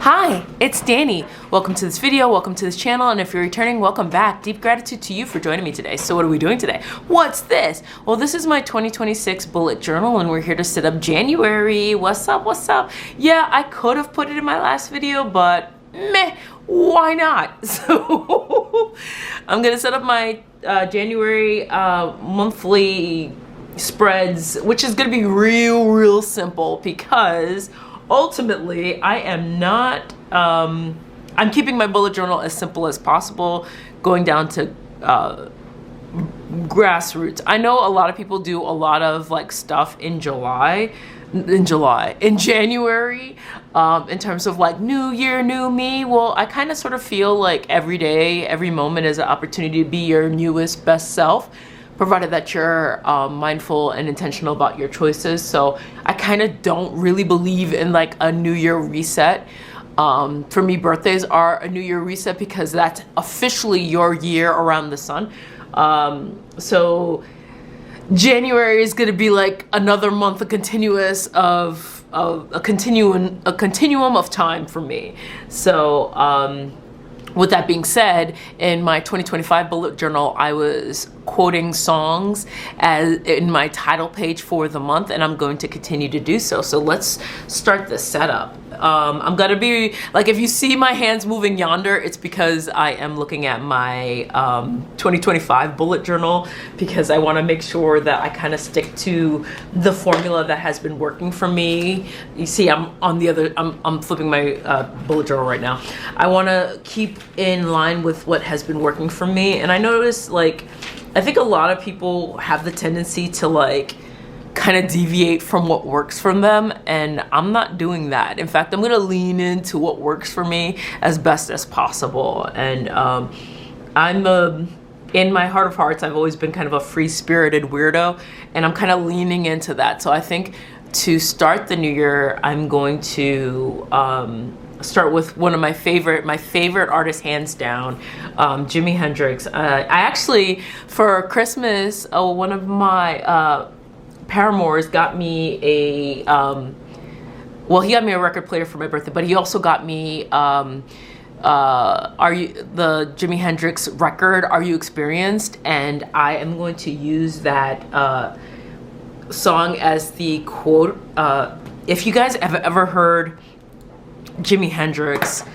Hi, it's Danny. Welcome to this video, welcome to this channel, and if you're returning, welcome back. Deep gratitude to you for joining me today. So what are we doing today? What's this? Well, this is my 2026 bullet journal, and we're here to set up January. What's up, what's up? Yeah, I could have put it in my last video, but meh, why not? So I'm gonna set up my January monthly spreads, which is gonna be real simple because ultimately I am not I'm keeping my bullet journal as simple as possible, going down to grassroots. I know a lot of people do a lot of like stuff in January, in terms of like new year, new me. Well, I kind of sort of feel like every day, every moment is an opportunity to be your newest best self, provided that you're mindful and intentional about your choices. So I kind of don't really believe in like a new year reset. For me, birthdays are a new year reset because that's officially your year around the sun. So January is going to be like another month, a continuous of a continuum of time for me. So with that being said, in my 2025 bullet journal, I was quoting songs as in my title page for the month, and I'm going to continue to do so. So let's start the setup. I'm gonna be like, if you see my hands moving yonder, it's because I am looking at my 2025 bullet journal, because I want to make sure that I kind of stick to the formula that has been working for me. You see, I'm flipping my bullet journal right now. I want to keep in line with what has been working for me, and I noticed, like, I think a lot of people have the tendency to like kind of deviate from what works for them, and I'm not doing that. In fact, I'm gonna lean into what works for me as best as possible. And in my heart of hearts, I've always been kind of a free-spirited weirdo, and I'm kind of leaning into that. So I think to start the new year, I'm going to start with one of my favorite artists, hands down, Jimi Hendrix. I actually, for Christmas, one of my paramours got me a well, he got me a record player for my birthday, but he also got me the Jimi Hendrix record, Are You Experienced? And I am going to use that song as the quote. If you guys have ever heard Jimi Hendrix,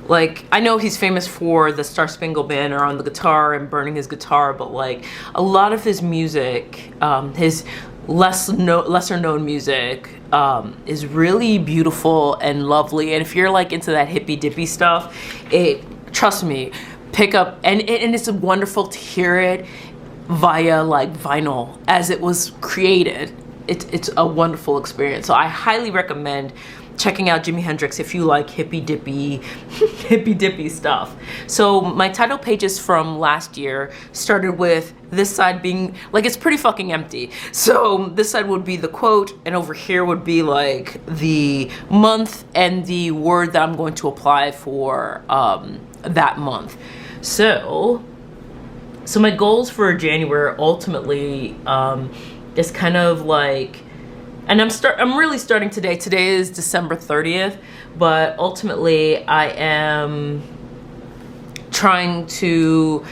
like, I know he's famous for the Star Spangled Banner on the guitar and burning his guitar, but like a lot of his music, his lesser known music, is really beautiful and lovely. And if you're like into that hippy dippy stuff, trust me, pick up, and it's wonderful to hear it via like vinyl as it was created. It's a wonderful experience. So I highly recommend checking out Jimi Hendrix if you like hippy dippy stuff. So my title pages from last year started with this side being like, it's pretty fucking empty. So this side would be the quote, and over here would be like the month and the word that I'm going to apply for that month. So my goals for January ultimately is kind of like, and I'm really starting today. Today is December 30th, but ultimately I am trying to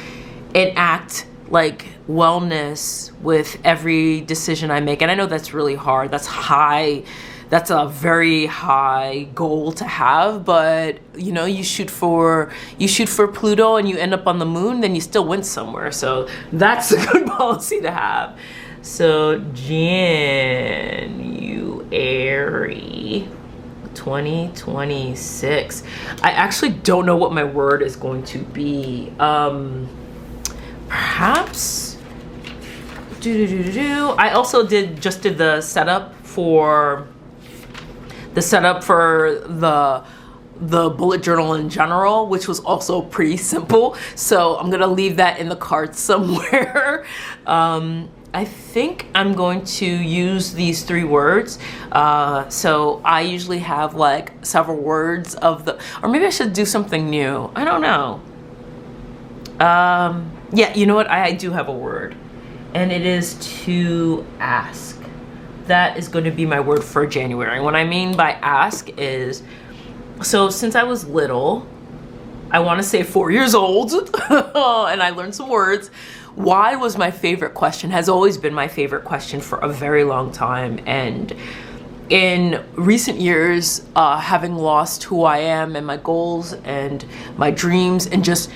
enact like wellness with every decision I make. And I know that's really hard. That's high. That's a very high goal to have, but you know, you shoot for Pluto and you end up on the moon, then you still went somewhere. So that's a good policy to have. So January 2026. I actually don't know what my word is going to be. Perhaps I also just did the setup for the bullet journal in general, which was also pretty simple. So I'm gonna leave that in the cards somewhere. I think I'm going to use these 3 words. So I usually have like several words or maybe I should do something new. I don't know. Yeah, you know what? I do have a word, and it is to ask. That is going to be my word for January. What I mean by ask is So since I was little, I want to say 4 years old, and I learned some words. Why was my favorite question, has always been my favorite question for a very long time. And in recent years, having lost who I am and my goals and my dreams and just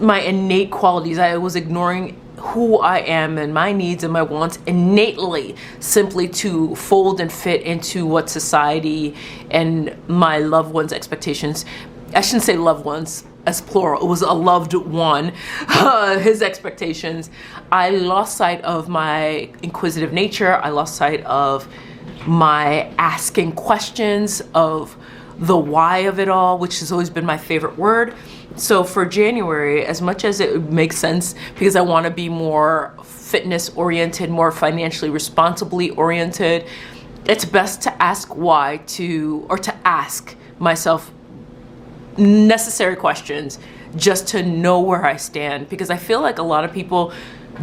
my innate qualities, I was ignoring who I am and my needs and my wants innately, simply to fold and fit into what society and my loved ones' expectations. I shouldn't say loved ones as plural, it was a loved one, his expectations. I lost sight of my inquisitive nature. I lost sight of my asking questions, of the why of it all, which has always been my favorite word. So for January, as much as it makes sense, because I want to be more fitness oriented, more financially responsibly oriented, it's best to ask why or to ask myself necessary questions just to know where I stand, because I feel like a lot of people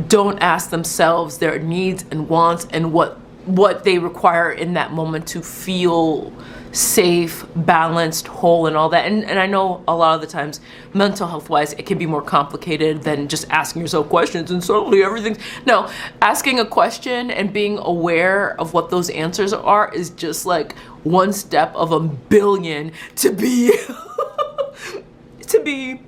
don't ask themselves their needs and wants and what they require in that moment to feel safe, balanced, whole, and all that. And I know a lot of the times, mental health wise, it can be more complicated than just asking yourself questions and suddenly everything's... No, asking a question and being aware of what those answers are is just like one step of a billion to be to be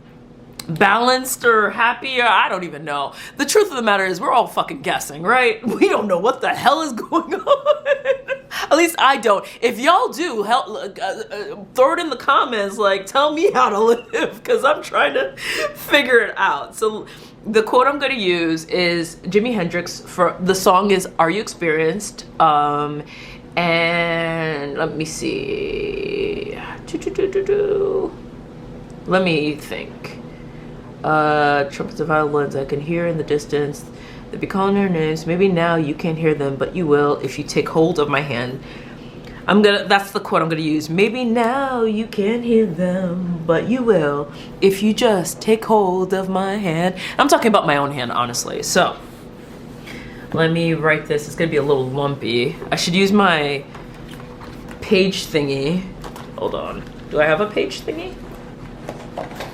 balanced or happy, or I don't even know. The truth of the matter is we're all fucking guessing, right? We don't know what the hell is going on. At least I don't. If y'all do, throw it in the comments, like tell me how to live, because I'm trying to figure it out. So the quote I'm going to use is Jimi Hendrix. For the song is Are You Experienced? And let me see. Let me think. Trumpets and violins I can hear in the distance. They be calling their names. Maybe now you can't hear them, but you will if you take hold of my hand. That's the quote I'm gonna use. Maybe now you can't hear them, but you will if you just take hold of my hand. I'm talking about my own hand, honestly. So let me write this. It's gonna be a little lumpy. I should use my page thingy. Hold on. Do I have a page thingy?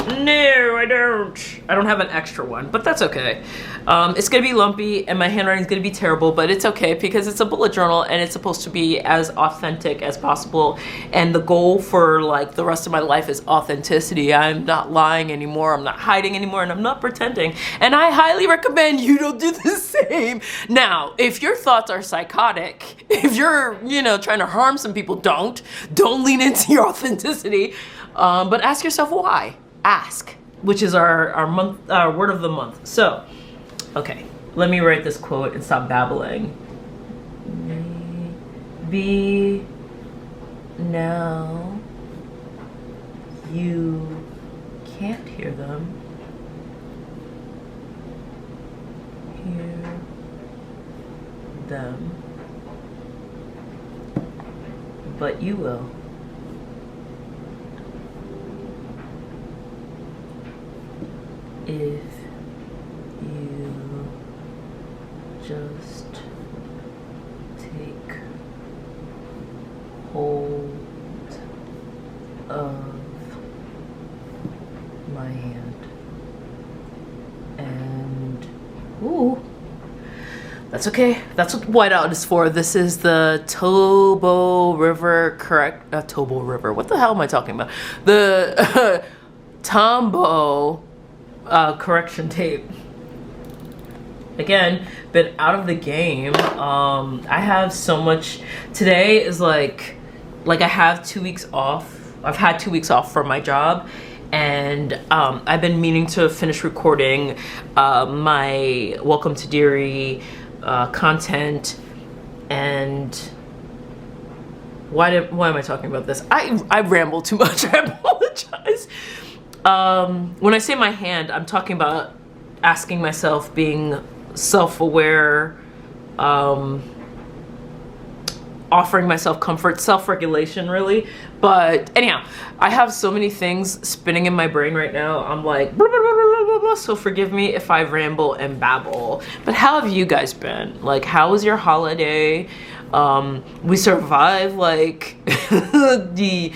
No, I don't. I don't have an extra one, but that's okay. It's gonna be lumpy and my handwriting is gonna be terrible, but it's okay because it's a bullet journal and it's supposed to be as authentic as possible. And the goal for like the rest of my life is authenticity. I'm not lying anymore. I'm not hiding anymore, and I'm not pretending. And I highly recommend you don't do the same. Now, if your thoughts are psychotic, if you're, trying to harm some people, don't lean into your authenticity. But ask yourself why. Ask, which is our word of the month. So, okay, let me write this quote and stop babbling. Maybe now you can't hear them. Hear them, but you will. If you just take hold of my hand and ooh, that's okay. That's what whiteout is for. This is the Tobo River, Tobo River. What the hell am I talking about? The Tombow correction tape. Again, been out of the game. I have so much. Today is like I have 2 weeks off. I've had 2 weeks off from my job, and I've been meaning to finish recording my Welcome to Deary content. And why am I talking about this? I ramble too much. I apologize. When I say my hand, I'm talking about asking myself, being self-aware, offering myself comfort, self-regulation, really. But anyhow, I have so many things spinning in my brain right now. I'm like, blah, blah, blah, blah, blah, blah, so forgive me if I ramble and babble. But how have you guys been? Like, how was your holiday? We survive like the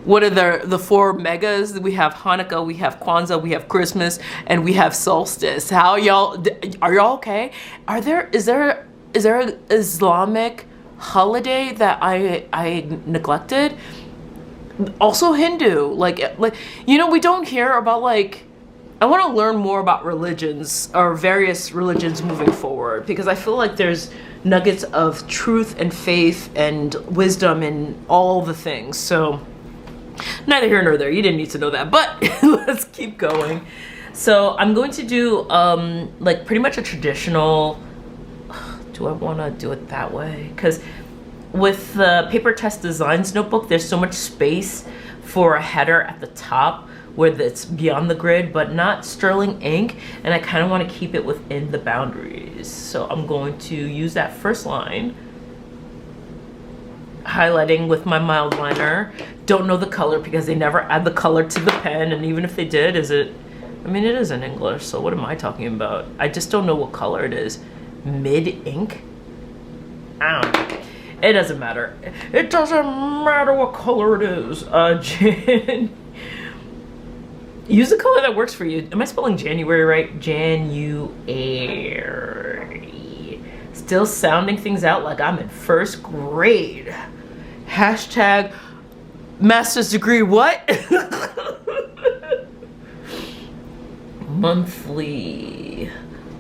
what are the four megas? We have Hanukkah, we have Kwanzaa, we have Christmas, and we have solstice. How y'all are y'all okay? Is there an Islamic holiday that I neglected? Also Hindu, like you know, we don't hear about like, I want to learn more about religions or various religions moving forward, because I feel like there's nuggets of truth and faith and wisdom in all the things. So neither here nor there, you didn't need to know that, but let's keep going. So I'm going to do like pretty much a traditional, do I want to do it that way? Because with the Paper Test Designs notebook, there's so much space for a header at the top where it's beyond the grid, but not sterling ink, and I kind of want to keep it within the boundaries. So I'm going to use that first line, highlighting with my mild liner. Don't know the color because they never add the color to the pen, and even if they did, I mean, it is in English, so what am I talking about? I just don't know what color it is. Mid ink? I don't know. It doesn't matter. It doesn't matter what color it is. Use the color that works for you. Am I spelling January right? January. Still sounding things out like I'm in first grade. Hashtag master's degree what? Monthly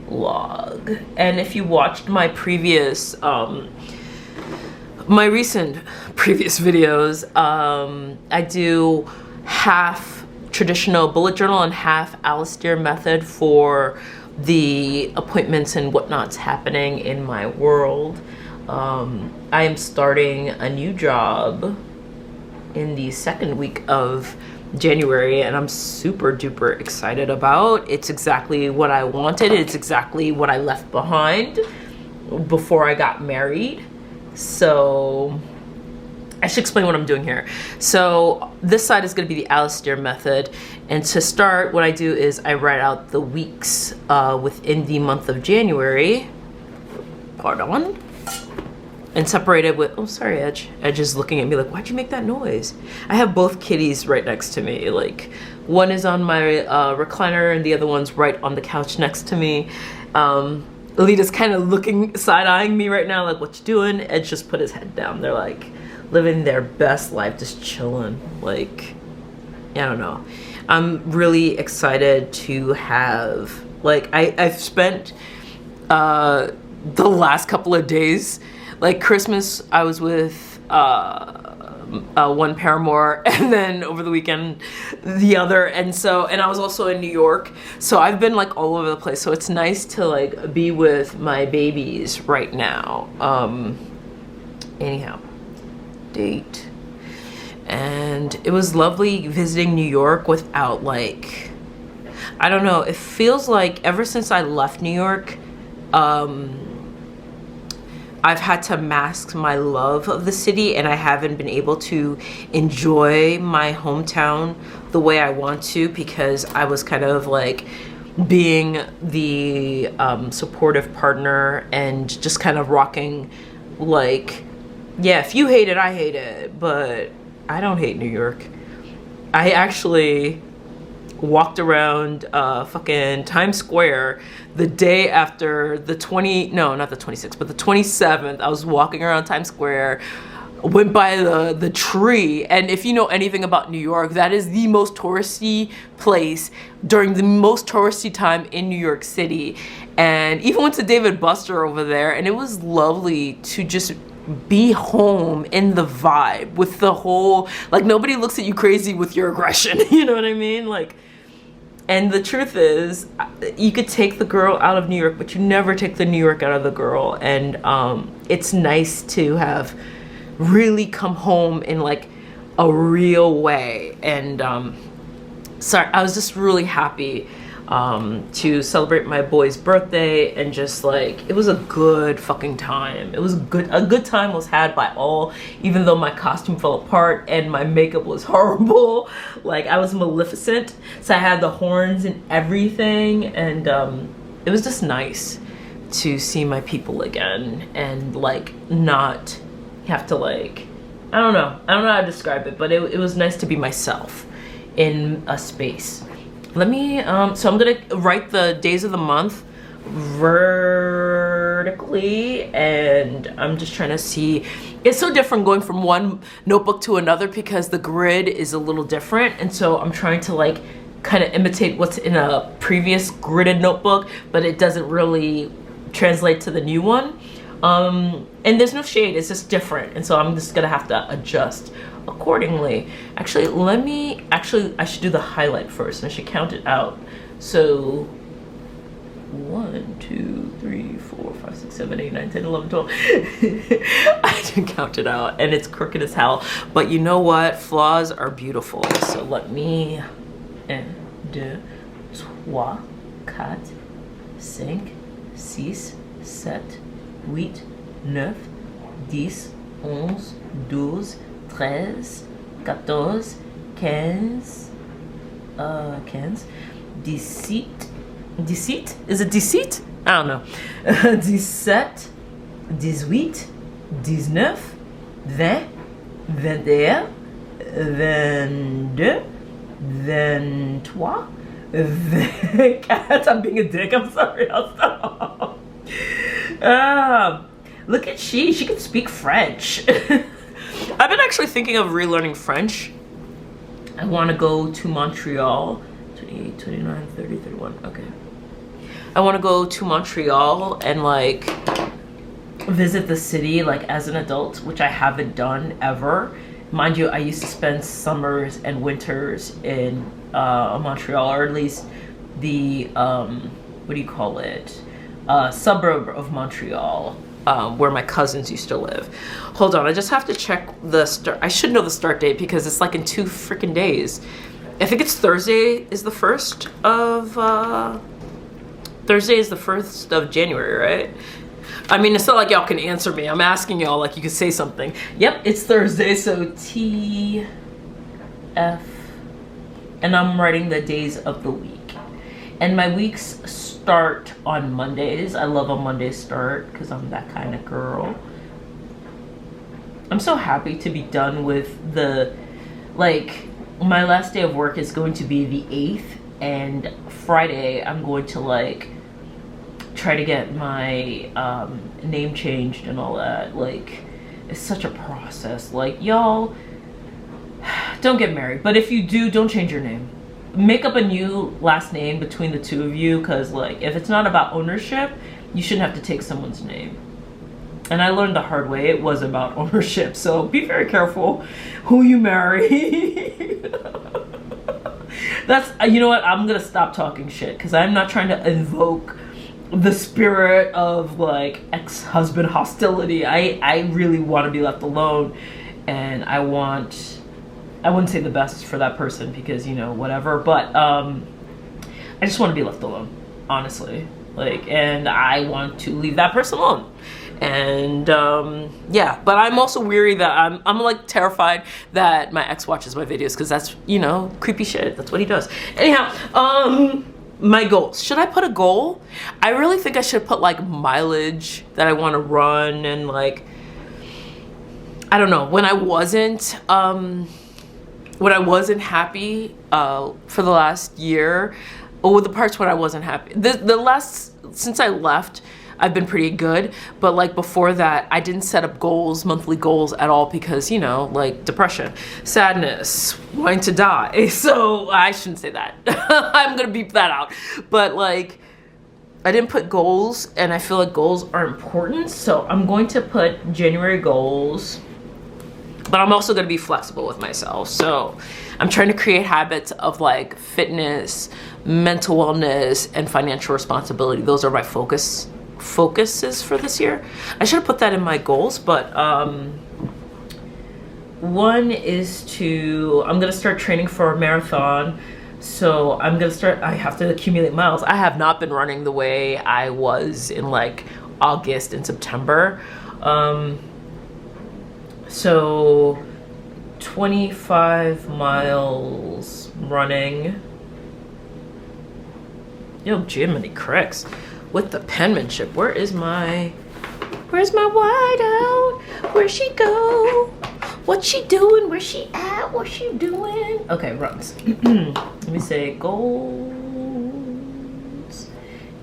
log. And if you watched my previous my recent previous videos, I do half traditional bullet journal and half Alistair method for the appointments and whatnot's happening in my world. I am starting a new job in the second week of January, and I'm super duper excited about. It's exactly what I wanted. It's exactly what I left behind before I got married. So I should explain what I'm doing here. So this side is going to be the Alistair method, and to start, what I do is I write out the weeks within the month of January, pardon, and separate it with, oh sorry, Edge is looking at me like, why'd you make that noise? I have both kitties right next to me. Like, one is on my recliner and the other one's right on the couch next to me. Alita's kind of looking, side-eyeing me right now like, what you doing? Edge just put his head down. They're like living their best life, just chilling. Like, I don't know. I'm really excited to have, like, I've spent the last couple of days, like Christmas, I was with one paramour, and then over the weekend the other, and I was also in New York, so I've been like all over the place. So it's nice to like be with my babies right now. Anyhow, date, and it was lovely visiting New York without, like, I don't know, it feels like ever since I left New York, I've had to mask my love of the city, and I haven't been able to enjoy my hometown the way I want to, because I was kind of like being the supportive partner and just kind of rocking, like, yeah, if you hate it, I hate it, but I don't hate New York. I actually walked around fucking Times Square the day after the 26th, but the 27th. I was walking around Times Square, went by the tree, and if you know anything about New York, that is the most touristy place during the most touristy time in New York City. And even went to David Buster over there, and it was lovely to just be home in the vibe with the whole, like, nobody looks at you crazy with your aggression, you know what I mean? Like, and the truth is, you could take the girl out of New York, but you never take the New York out of the girl. And it's nice to have really come home in like a real way. And sorry, I was just really happy to celebrate my boy's birthday, and just like, it was a good fucking time. It was a good time was had by all, even though my costume fell apart and my makeup was horrible. Like, I was Maleficent, so I had the horns and everything, and it was just nice to see my people again and like not have to like, I don't know how to describe it, but it was nice to be myself in a space. Let me, so I'm gonna write the days of the month vertically, and I'm just trying to see. It's so different going from one notebook to another because the grid is a little different, and so I'm trying to like kind of imitate what's in a previous gridded notebook, but it doesn't really translate to the new one. And there's no shade, it's just different, and so I'm just gonna have to adjust accordingly. Actually, I should do the highlight first, and I should count it out. So 1, 2, 3, 4, 5, 6, 7, 8, 9, 10, 11, 12. I didn't count it out, and it's crooked as hell, but you know what, flaws are beautiful. So let me 1, 2, 3, 4, 5, 6, 7, 8, 9, 10, 11, 12, 13, 14, 15, 17, Deceit? Is it deceit? I don't know. 17, 18, 19, 20, 21, 22, 23, 24. I'm being a dick. I'm sorry. I'll stop. Look at she can speak French. I've been actually thinking of relearning French. I want to go to Montreal. 28, 29, 30, 31. Okay. I want to go to Montreal and like visit the city like as an adult, which I haven't done ever. Mind you, I used to spend summers and winters in Montreal, or at least the what do you call it, suburb of Montreal, where my cousins used to live. Hold on, I just have to check the start. I should know the start date because it's like in 2 freaking days. I think it's Thursday is the 1st of January, right? I mean, it's not like y'all can answer me. I'm asking y'all like you could say something. Yep, it's Thursday, so TF. And I'm writing the days of the week. And my weeks start on Mondays. I love a Monday start because I'm that kind of girl. I'm so happy to be done with the, like, my last day of work is going to be the 8th, and Friday I'm going to like try to get my name changed and all that. Like, it's such a process. Like, y'all, don't get married, but if you do, don't change your name. Make up a new last name between the two of you, because like if it's not about ownership, you shouldn't have to take someone's name. And I learned the hard way, it was about ownership. So be very careful who you marry. That's, you know what, I'm gonna stop talking shit because I'm not trying to invoke the spirit of like ex-husband hostility. I really want to be left alone, and I wouldn't say the best for that person because, you know, whatever, but I just want to be left alone, honestly. Like, and I want to leave that person alone. And yeah, but I'm also weary that I'm like terrified that my ex watches my videos because that's, you know, creepy shit. That's what he does. Anyhow, my goals. Should I put a goal? I really think I should put like mileage that I want to run, and like, I don't know, when I wasn't happy for the last year, or the parts when I wasn't happy. Since I left, I've been pretty good, but like before that, I didn't set up goals, monthly goals at all because, you know, like depression, sadness, wanting to die. So I shouldn't say that. I'm gonna beep that out. But like, I didn't put goals, and I feel like goals are important. So I'm going to put January goals, but I'm also gonna be flexible with myself. So I'm trying to create habits of like fitness, mental wellness, and financial responsibility. Those are my focuses for this year. I should have put that in my goals, but one is I'm gonna start training for a marathon. So I have to accumulate miles. I have not been running the way I was in like August and September. So 25 miles running. Yo, Jiminy Cricks. with the penmanship. Where's my whiteout? Where'd she go? What's she doing? Where's she at? What's she doing? Okay, runs. Let me say goals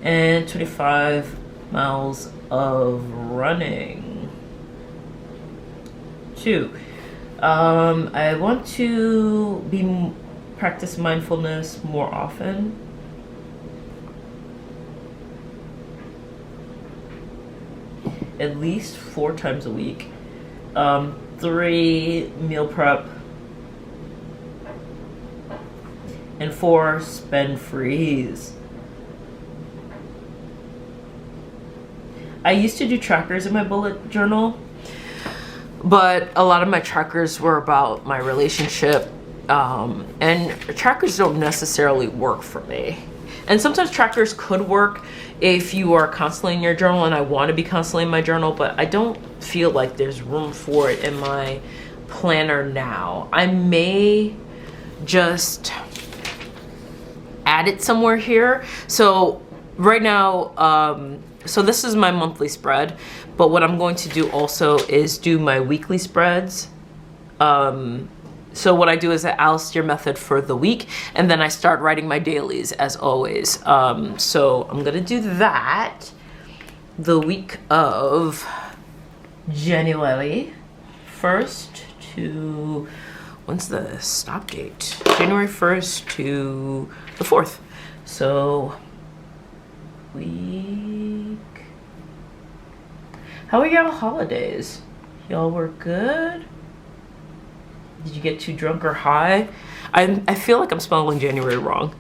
and 25 miles of running. 2. I want to practice mindfulness more often. At least 4 times a week. 3, meal prep. And 4, spend freeze. I used to do trackers in my bullet journal, but a lot of my trackers were about my relationship, and trackers don't necessarily work for me. And sometimes trackers could work if you are constantly in your journal, and I want to be constantly in my journal, but I don't feel like there's room for it in my planner now. I may just add it somewhere here. So right now, so this is my monthly spread, but what I'm going to do also is do my weekly spreads. So what I do is the Alistair method for the week, and then I start writing my dailies as always. So I'm gonna do that the week of January 1st to, when's the stop date? January 1st to the 4th. So week. How are y'all holidays? Y'all were good? Did you get too drunk or high? I feel like I'm spelling January wrong.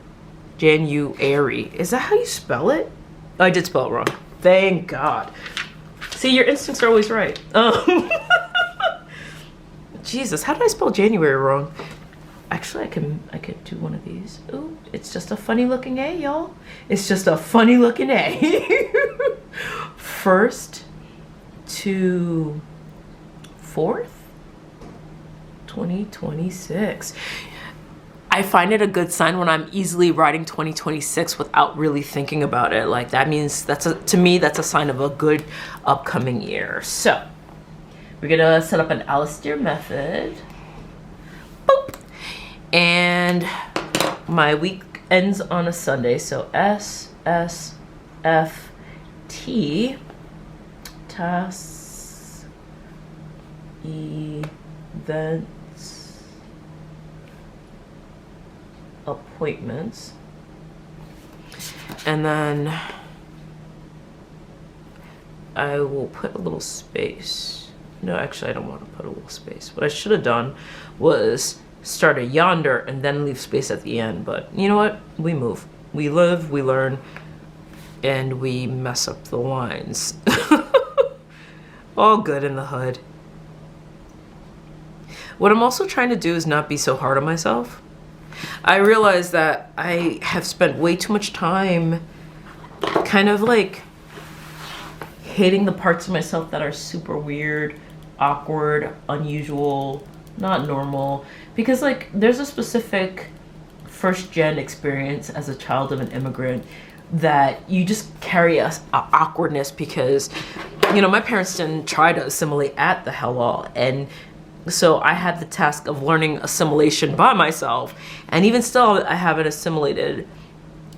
January. Is that how you spell it? I did spell it wrong. Thank God. See, your instincts are always right. Jesus, how did I spell January wrong? Actually, I could do one of these. Ooh, it's just a funny looking A, y'all. It's just a funny looking A. 1st to 4th, 2026. I find it a good sign when I'm easily writing 2026 without really thinking about it. Like that means to me, that's a sign of a good upcoming year. So we're gonna set up an Alistair method. Boop. And my week ends on a Sunday, so SSFT, tasks, events, appointments, and then I will put a little space. No, actually I don't want to put a little space. What I should have done was start a yonder and then leave space at the end, but you know what? We move. We live, we learn, and we mess up the lines. All good in the hood. What I'm also trying to do is not be so hard on myself. I realize that I have spent way too much time kind of like hating the parts of myself that are super weird, awkward, unusual, not normal, because like there's a specific first gen experience as a child of an immigrant that you just carry a awkwardness because, you know, my parents didn't try to assimilate at the hell all, and so I had the task of learning assimilation by myself, and even still I haven't assimilated.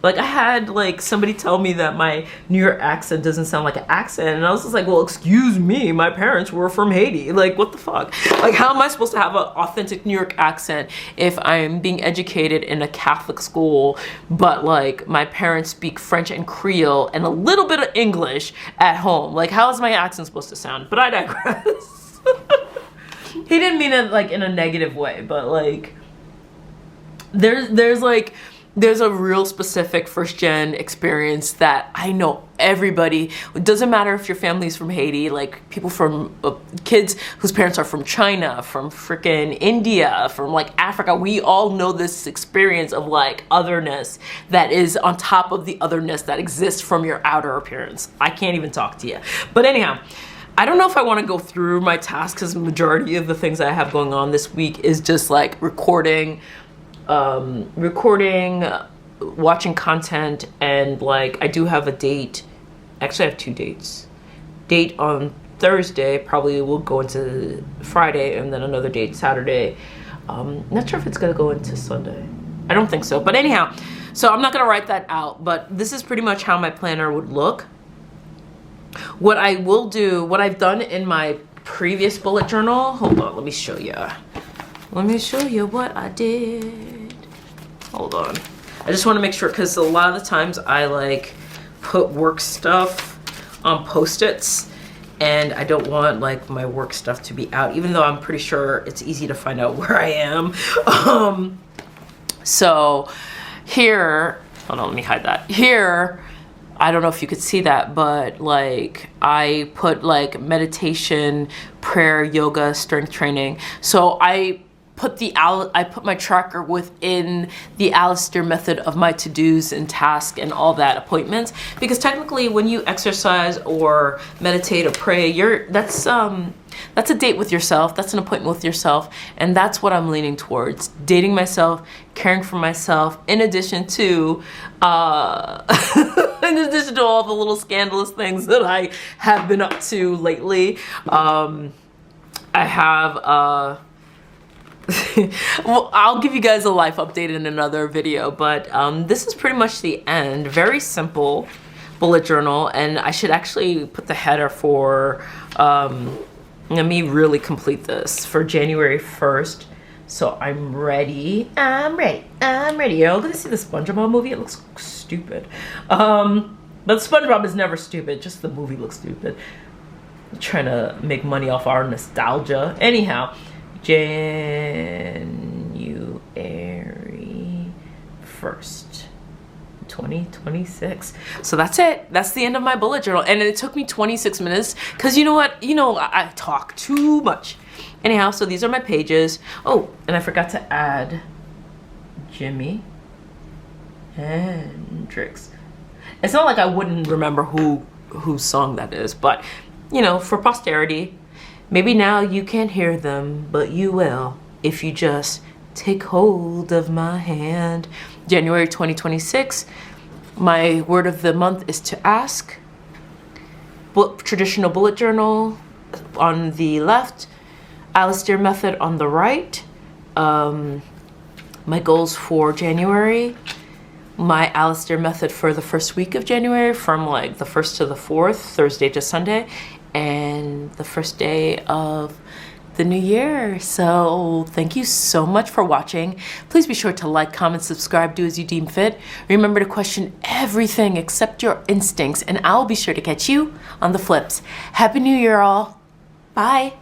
Like I had like somebody tell me that my New York accent doesn't sound like an accent, and I was just like, well, excuse me, my parents were from Haiti. Like what the fuck? Like how am I supposed to have an authentic New York accent if I'm being educated in a Catholic school, but like my parents speak French and Creole and a little bit of English at home? Like how is my accent supposed to sound? But I digress. He didn't mean it like in a negative way, but like there's a real specific first gen experience that I know everybody, it doesn't matter if your family's from Haiti, like people from kids whose parents are from China, from freaking India, from like Africa, we all know this experience of like otherness that is on top of the otherness that exists from your outer appearance. I can't even talk to you. But anyhow, I don't know if I want to go through my tasks because the majority of the things I have going on this week is just like recording, watching content, and like I do have a date actually I have 2 dates. Date on Thursday, probably will go into Friday, and then another date Saturday. Not sure if it's gonna go into Sunday. I don't think so, but anyhow, so I'm not gonna write that out, but this is pretty much how my planner would look. What I will do, what I've done in my previous bullet journal, hold on, let me show you. Let me show you what I did. Hold on. I just wanna make sure, cause a lot of the times I like put work stuff on Post-its, and I don't want like my work stuff to be out, even though I'm pretty sure it's easy to find out where I am. So here, hold on, let me hide that. Here, I don't know if you could see that, but like I put like meditation, prayer, yoga, strength training. So I put my tracker within the Alistair method of my to-dos and tasks and all that, appointments, because technically when you exercise or meditate or pray, that's a date with yourself, that's an appointment with yourself, and that's what I'm leaning towards. Dating myself, caring for myself, in addition to all the little scandalous things that I have been up to lately. I have well, I'll give you guys a life update in another video, but this is pretty much the end. Very simple bullet journal, and I should actually put the header for, let me really complete this, for January 1st. So I'm ready. I'm ready. Y'all gonna see the SpongeBob movie? It looks stupid. But SpongeBob is never stupid, just the movie looks stupid. I'm trying to make money off our nostalgia. Anyhow, January 1st, 2026. So that's it. That's the end of my bullet journal. And it took me 26 minutes because you know what? I talk too much. Anyhow, so these are my pages. Oh, and I forgot to add Jimi Hendrix. It's not like I wouldn't remember whose song that is, but for posterity, maybe now you can't hear them, but you will if you just take hold of my hand. January 2026, my word of the month is to ask. Traditional bullet journal on the left, Alistair method on the right. My goals for January, my Alistair method for the first week of January, from like the 1st to the 4th, Thursday to Sunday, and the first day of the new year. So thank you so much for watching. Please be sure to like, comment, subscribe, do as you deem fit. Remember to question everything except your instincts, and I'll be sure to catch you on the flips. Happy New Year, all. Bye.